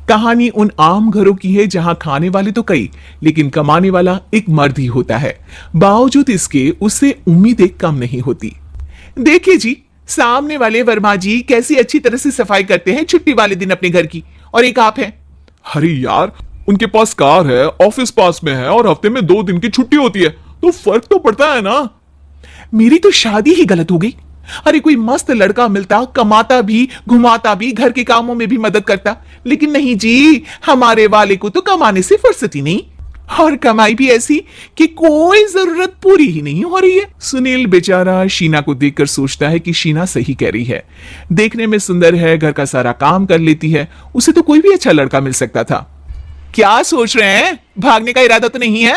कहानी उन आम घरों की है जहां खाने वाले तो कई, लेकिन कमाने वाला एक मर्द ही होता है। बावजूद इसके उससे उम्मीदें कम नहीं होती। देखिए जी, सामने वाले वर्मा जी कैसी अच्छी तरह से सफाई करते हैं छुट्टी वाले दिन अपने घर की, और एक आप हैं। अरे यार, उनके पास कार है, ऑफिस पास में है और हफ्ते में 2 दिन की छुट्टी होती है, तो फर्क तो पड़ता है ना। मेरी तो शादी ही गलत हो गई। अरे कोई मस्त लड़का मिलता, कमाता भी, घुमाता भी, घर के कामों में भी मदद करता, लेकिन नहीं जी, हमारे वाले को तो कमाने से फुर्सत ही नहीं, और कमाई भी ऐसी कि कोई जरूरत पूरी ही नहीं हो रही है। सुनील बेचारा शीना को देखकर सोचता है कि शीना सही कह रही है। देखने में सुंदर है, घर का सारा काम कर लेती है, उसे तो कोई भी अच्छा लड़का मिल सकता था। क्या सोच रहे हैं? भागने का इरादा तो नहीं है?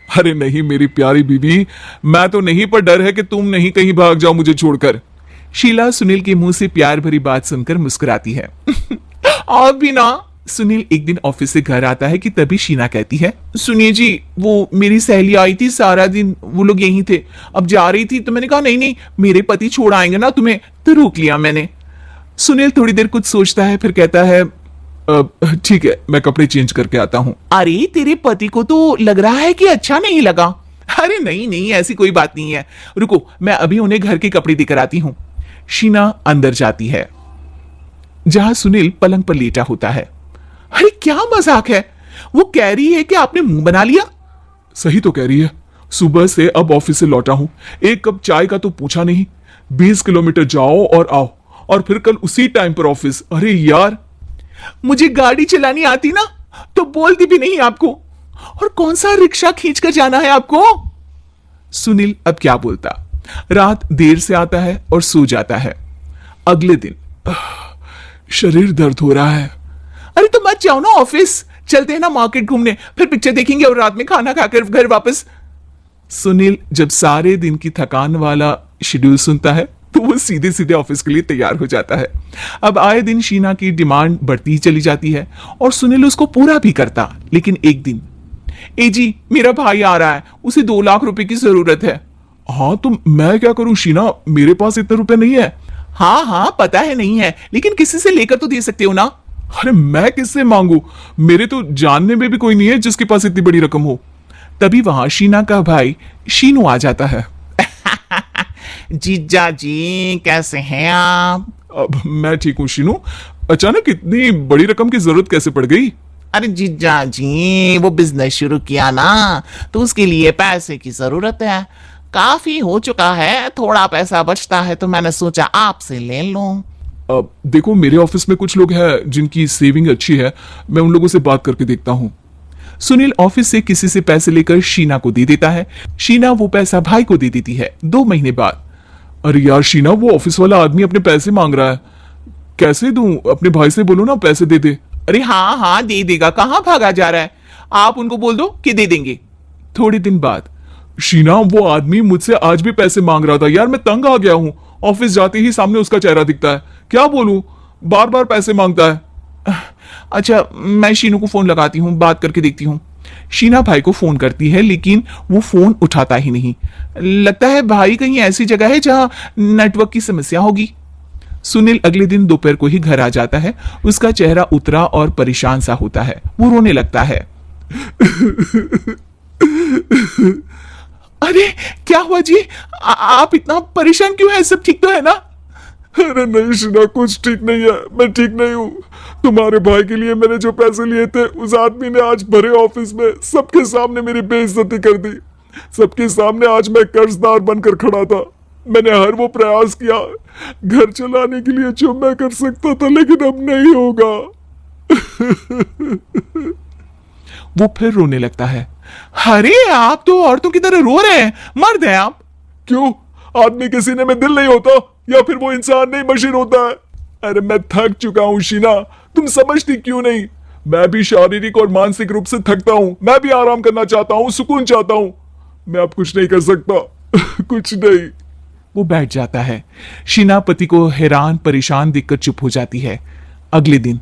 अरे नहीं मेरी प्यारी बीबी, मैं तो नहीं, पर डर है कि तुम नहीं कहीं भाग जाओ मुझे छोड़कर। शीला सुनील के मुंह से प्यार भरी बात सुनकर मुस्कुराती है। आप भी ना। सुनील एक दिन ऑफिस से घर आता है कि तभी शीना कहती है, सुनिए जी, वो मेरी सहेली आई थी, सारा दिन वो लोग यहीं थे, अब जा रही थी तो मैंने कहा नहीं नहीं, मेरे पति छोड़ आएंगे ना तुम्हें, तो रोक लिया मैंने। सुनील थोड़ी देर कुछ सोचता है, फिर कहता है, ठीक है, मैं कपड़े चेंज करके आता हूं। अरे तेरे पति को तो लग रहा है कि अच्छा नहीं लगा। अरे नहीं नहीं, ऐसी कोई बात नहीं है, रुको मैं अभी उन्हें घर के कपड़े देकर आती हूं। शीना अंदर जाती है जहां सुनील पलंग पर लेटा होता है। अरे क्या मजाक है, वो कह रही है कि आपने मुंह बना लिया। सही तो कह रही है, सुबह से अब ऑफिस से लौटा हूं, एक कप चाय का तो पूछा नहीं, 20 किलोमीटर जाओ और आओ, और फिर कल उसी टाइम पर ऑफिस। अरे यार, मुझे गाड़ी चलानी आती ना तो बोलती भी नहीं आपको, और कौन सा रिक्शा खींच कर जाना है आपको। सुनील अब क्या बोलता। रात देर से आता है और सो जाता है। अगले दिन, शरीर दर्द हो रहा है। अरे तो मत जाओ ना ऑफिस, चलते हैं ना मार्केट घूमने, फिर पिक्चर देखेंगे और रात में खाना खाकर घर वापस। सुनील जब सारे दिन की थकान वाला शेड्यूल सुनता है तो वो सीधे सीधे ऑफिस के लिए तैयार हो जाता है। अब आए दिन शीना की डिमांड बढ़ती ही चली जाती है और सुनील उसको पूरा भी करता, लेकिन एक दिन, ए जी मेरा भाई आ रहा है, उसे 2 लाख रुपए की जरूरत है। हाँ तो मैं क्या करूं शीना, मेरे पास इतने रुपए नहीं है। हाँ हाँ पता है नहीं है, लेकिन किसी से लेकर तो दे सकते हो ना। अरे मैं किससे मांगू, मेरे तो जानने में भी कोई नहीं है जिसके पास इतनी बड़ी रकम हो। तभी वहां शीना का भाई शीनू आ जाता है। जीजा जी कैसे हैं आप? अब मैं ठीक हूँ शीनू, अचानक इतनी बड़ी रकम की जरूरत कैसे पड़ गई? अरे जीजा जी, वो बिजनेस शुरू किया ना, तो उसके लिए पैसे की जरूरत है, काफी हो चुका है, थोड़ा पैसा बचता है तो मैंने सोचा आपसे ले लूं। अब देखो, मेरे ऑफिस में कुछ लोग हैं जिनकी सेविंग अच्छी है, मैं उन लोगों से बात करके देखता हूँ। सुनील ऑफिस से किसी से पैसे लेकर शीना को दे देता है। शीना वो पैसा भाई को दे देती है 2 महीने बाद। अरे यार शीना, वो ऑफिस वाला आदमी अपने पैसे मांग रहा है, कैसे दूं? अपने भाई से बोलो ना पैसे दे दे। अरे हाँ हाँ दे देगा, कहाँ भागा जा रहा है, आप उनको बोल दो कि दे देंगे। थोड़े दिन बाद, शीना वो आदमी मुझसे आज भी पैसे मांग रहा था यार, मैं तंग आ गया हूं, ऑफिस जाते ही सामने उसका चेहरा दिखता है, क्या बोलूं, बार बार पैसे मांगता है। अच्छा मैं शीनू को फोन लगाती हूँ, बात करके देखती हूँ। शीना भाई को फोन करती है, लेकिन वो फोन उठाता ही नहीं। लगता है भाई कहीं ऐसी जगह है जहां नेटवर्क की समस्या होगी। सुनील अगले दिन दोपहर को ही घर आ जाता है। उसका चेहरा उतरा और परेशान सा होता है, वो रोने लगता है। अरे क्या हुआ जी, आप इतना परेशान क्यों हैं? सब ठीक तो है ना? अरे नहीं शीना, कुछ ठीक नहीं है, मैं ठीक नहीं हूँ। तुम्हारे भाई के लिए मैंने जो पैसे लिए थे, उस आदमी ने आज भरे ऑफिस में सबके सामने मेरी बेइज्जती कर दी। सबके सामने आज मैं कर्जदार बनकर खड़ा था। मैंने हर वो प्रयास किया घर चलाने के लिए जो मैं कर सकता था, लेकिन अब नहीं होगा। वो फिर रोने लगता है। अरे आप तो औरतों की तरह रो रहे हैं, मर्द हैं आप। क्यों, आदमी के सीने में दिल नहीं होता, या फिर वो इंसान नहीं मशीन होता है? अरे मैं थक चुका हूं शीना, तुम समझती क्यों नहीं? मैं भी शारीरिक और मानसिक रूप से थकता हूं, मैं भी आराम करना चाहता हूं, सुकून चाहता हूं। मैं अब कुछ नहीं कर सकता। कुछ नहीं। वो बैठ जाता है। शीना पति को हैरान परेशान देखकर चुप हो जाती है। अगले दिन,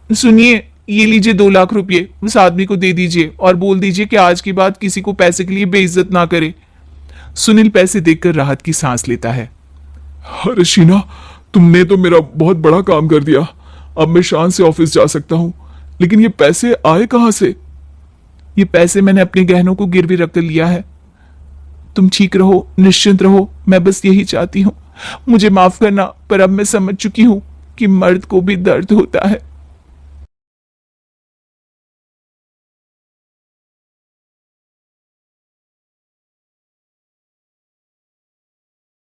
सुनिए ये लीजिए 2 लाख रुपए, उस आदमी को दे दीजिए और बोल दीजिए कि आज के बाद किसी को पैसे के लिए बेइज्जत ना करे। सुनील पैसे देखकर राहत की सांस लेता है। अरे शीना, तुमने तो मेरा बहुत बड़ा काम कर दिया, अब मैं शान से ऑफिस जा सकता हूँ। लेकिन ये पैसे आए कहां से? ये पैसे मैंने अपने गहनों को गिरवी रख कर लिया है। तुम ठीक रहो, निश्चिंत रहो, मैं बस यही चाहती हूँ। मुझे माफ करना, पर अब मैं समझ चुकी हूँ कि मर्द को भी दर्द होता है।